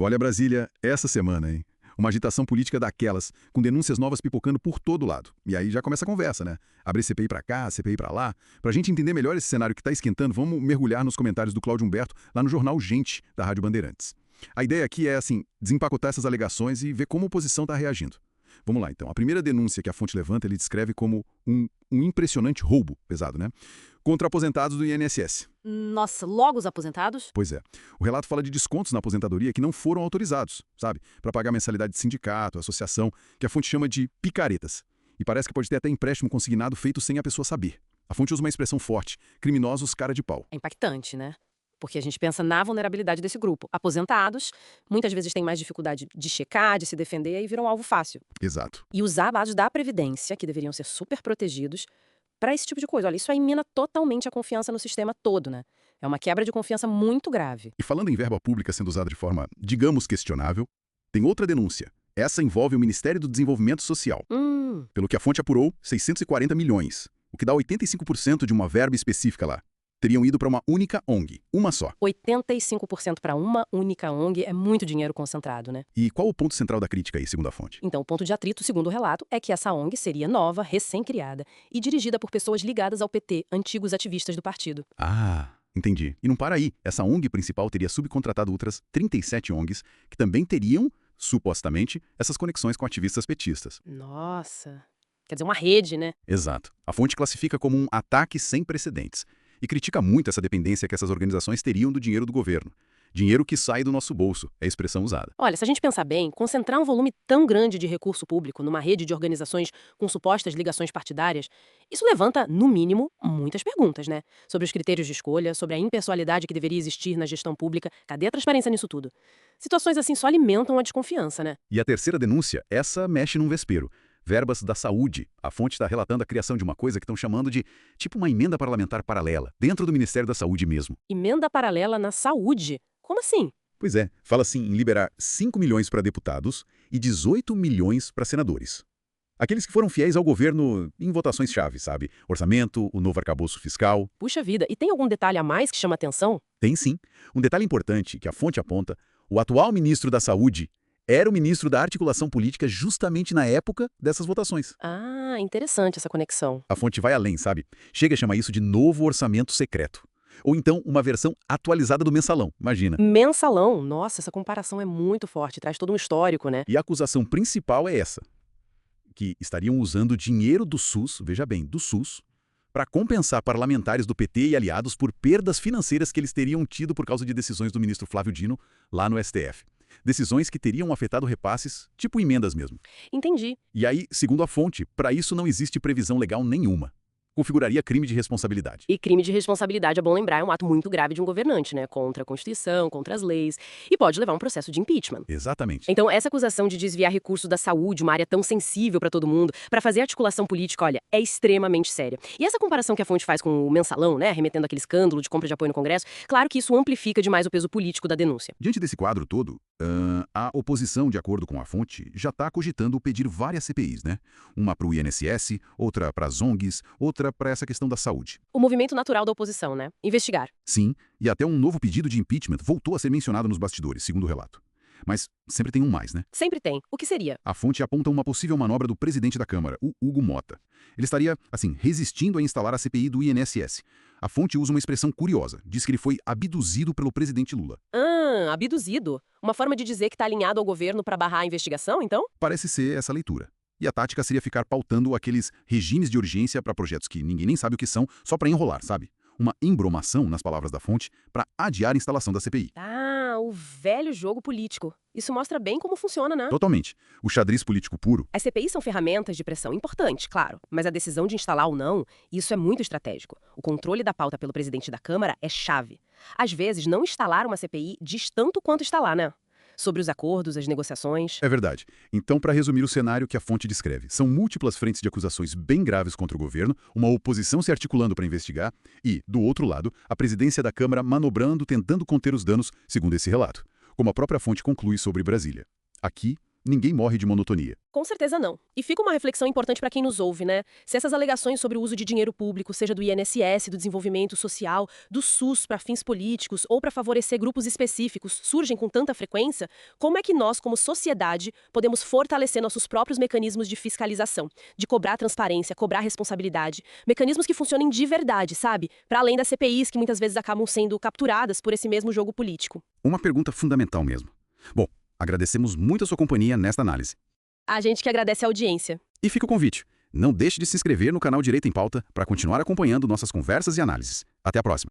Olha Brasília, essa semana, hein? Uma agitação política daquelas, com denúncias novas pipocando por todo lado. E aí já começa a conversa, né? Abre CPI pra cá, CPI pra lá. Pra gente entender melhor esse cenário que tá esquentando, vamos mergulhar nos comentários do Cláudio Humberto lá no jornal Gente, da Rádio Bandeirantes. A ideia aqui é, assim, desempacotar essas alegações e ver como a oposição tá reagindo. Vamos lá, então. A primeira denúncia que a fonte levanta, ele descreve como um impressionante roubo, pesado, né? Contra aposentados do INSS. Nossa, logo os aposentados? Pois é. O relato fala de descontos na aposentadoria que não foram autorizados, sabe? Para pagar mensalidade de sindicato, associação, que a fonte chama de picaretas. E parece que pode ter até empréstimo consignado feito sem a pessoa saber. A fonte usa uma expressão forte: criminosos cara de pau. É impactante, né? Porque a gente pensa na vulnerabilidade desse grupo. Aposentados, muitas vezes têm mais dificuldade de checar, de se defender e viram alvo fácil. Exato. E usar dados da Previdência, que deveriam ser super protegidos, para esse tipo de coisa. Olha, isso aí mina totalmente a confiança no sistema todo, né? É uma quebra de confiança muito grave. E falando em verba pública sendo usada de forma, digamos, questionável, tem outra denúncia. Essa envolve o Ministério do Desenvolvimento Social. Pelo que a fonte apurou, 640 milhões, o que dá 85% de uma verba específica lá. Teriam ido para uma única ONG, uma só. 85% para uma única ONG é muito dinheiro concentrado, né? E qual o ponto central da crítica aí, segundo a fonte? Então, o ponto de atrito, segundo o relato, é que essa ONG seria nova, recém-criada e dirigida por pessoas ligadas ao PT, antigos ativistas do partido. Ah, entendi. E não para aí. Essa ONG principal teria subcontratado outras 37 ONGs que também teriam, supostamente, essas conexões com ativistas petistas. Nossa, quer dizer, uma rede, né? Exato. A fonte classifica como um ataque sem precedentes e critica muito essa dependência que essas organizações teriam do dinheiro do governo. Dinheiro que sai do nosso bolso, é a expressão usada. Olha, se a gente pensar bem, concentrar um volume tão grande de recurso público numa rede de organizações com supostas ligações partidárias, isso levanta, no mínimo, muitas perguntas, né? Sobre os critérios de escolha, sobre a impessoalidade que deveria existir na gestão pública. Cadê a transparência nisso tudo? Situações assim só alimentam a desconfiança, né? E a terceira denúncia, essa mexe num vespeiro. Verbas da saúde. A fonte está relatando a criação de uma coisa que estão chamando de tipo uma emenda parlamentar paralela, dentro do Ministério da Saúde mesmo. Emenda paralela na saúde? Como assim? Pois é, fala assim em liberar 5 milhões para deputados e 18 milhões para senadores. Aqueles que foram fiéis ao governo em votações-chave, sabe? Orçamento, o novo arcabouço fiscal. Puxa vida, e tem algum detalhe a mais que chama atenção? Tem sim. Um detalhe importante que a fonte aponta: o atual ministro da Saúde era o ministro da Articulação Política justamente na época dessas votações. Ah, interessante essa conexão. A fonte vai além, sabe? Chega a chamar isso de novo orçamento secreto. Ou então uma versão atualizada do mensalão, imagina. Mensalão, nossa, essa comparação é muito forte, traz todo um histórico, né? E a acusação principal é essa: que estariam usando dinheiro do SUS, veja bem, do SUS, para compensar parlamentares do PT e aliados por perdas financeiras que eles teriam tido por causa de decisões do ministro Flávio Dino lá no STF. Decisões que teriam afetado repasses, tipo emendas mesmo. Entendi. E aí, segundo a fonte, para isso não existe previsão legal nenhuma. Configuraria crime de responsabilidade. E crime de responsabilidade, é bom lembrar, é um ato muito grave de um governante, né? Contra a Constituição, contra as leis, e pode levar a um processo de impeachment. Exatamente. Então, essa acusação de desviar recursos da saúde, uma área tão sensível para todo mundo, para fazer articulação política, olha, é extremamente séria. E essa comparação que a fonte faz com o mensalão, né, remetendo aquele escândalo de compra de apoio no Congresso, claro que isso amplifica demais o peso político da denúncia. Diante desse quadro todo, a oposição, de acordo com a fonte, já está cogitando pedir várias CPIs, né? Uma para o INSS, outra para as ONGs, outra para essa questão da saúde. O movimento natural da oposição, né? Investigar. Sim, e até um novo pedido de impeachment voltou a ser mencionado nos bastidores, segundo o relato. Mas sempre tem um mais, né? Sempre tem. O que seria? A fonte aponta uma possível manobra do presidente da Câmara, o Hugo Mota. Ele estaria, assim, resistindo a instalar a CPI do INSS. A fonte usa uma expressão curiosa. Diz que ele foi abduzido pelo presidente Lula. Abduzido? Uma forma de dizer que está alinhado ao governo para barrar a investigação, então? Parece ser essa leitura. E a tática seria ficar pautando aqueles regimes de urgência para projetos que ninguém nem sabe o que são, só para enrolar, sabe? Uma embromação, nas palavras da fonte, para adiar a instalação da CPI. Ah, o velho jogo político. Isso mostra bem como funciona, né? Totalmente. O xadrez político puro. As CPIs são ferramentas de pressão importantes, claro, mas a decisão de instalar ou não, isso é muito estratégico. O controle da pauta pelo presidente da Câmara é chave. Às vezes, não instalar uma CPI diz tanto quanto instalar, né? Sobre os acordos, as negociações. É verdade. Então, para resumir o cenário que a fonte descreve, são múltiplas frentes de acusações bem graves contra o governo, uma oposição se articulando para investigar e, do outro lado, a presidência da Câmara manobrando, tentando conter os danos, segundo esse relato. Como a própria fonte conclui sobre Brasília. Aqui, ninguém morre de monotonia. Com certeza não. E fica uma reflexão importante para quem nos ouve, né? Se essas alegações sobre o uso de dinheiro público, seja do INSS, do desenvolvimento social, do SUS para fins políticos ou para favorecer grupos específicos, surgem com tanta frequência, como é que nós, como sociedade, podemos fortalecer nossos próprios mecanismos de fiscalização, de cobrar transparência, cobrar responsabilidade, mecanismos que funcionem de verdade, sabe? Para além das CPIs que muitas vezes acabam sendo capturadas por esse mesmo jogo político. Uma pergunta fundamental mesmo. Bom, agradecemos muito a sua companhia nesta análise. A gente que agradece a audiência. E fica o convite. Não deixe de se inscrever no canal Direito em Pauta para continuar acompanhando nossas conversas e análises. Até a próxima.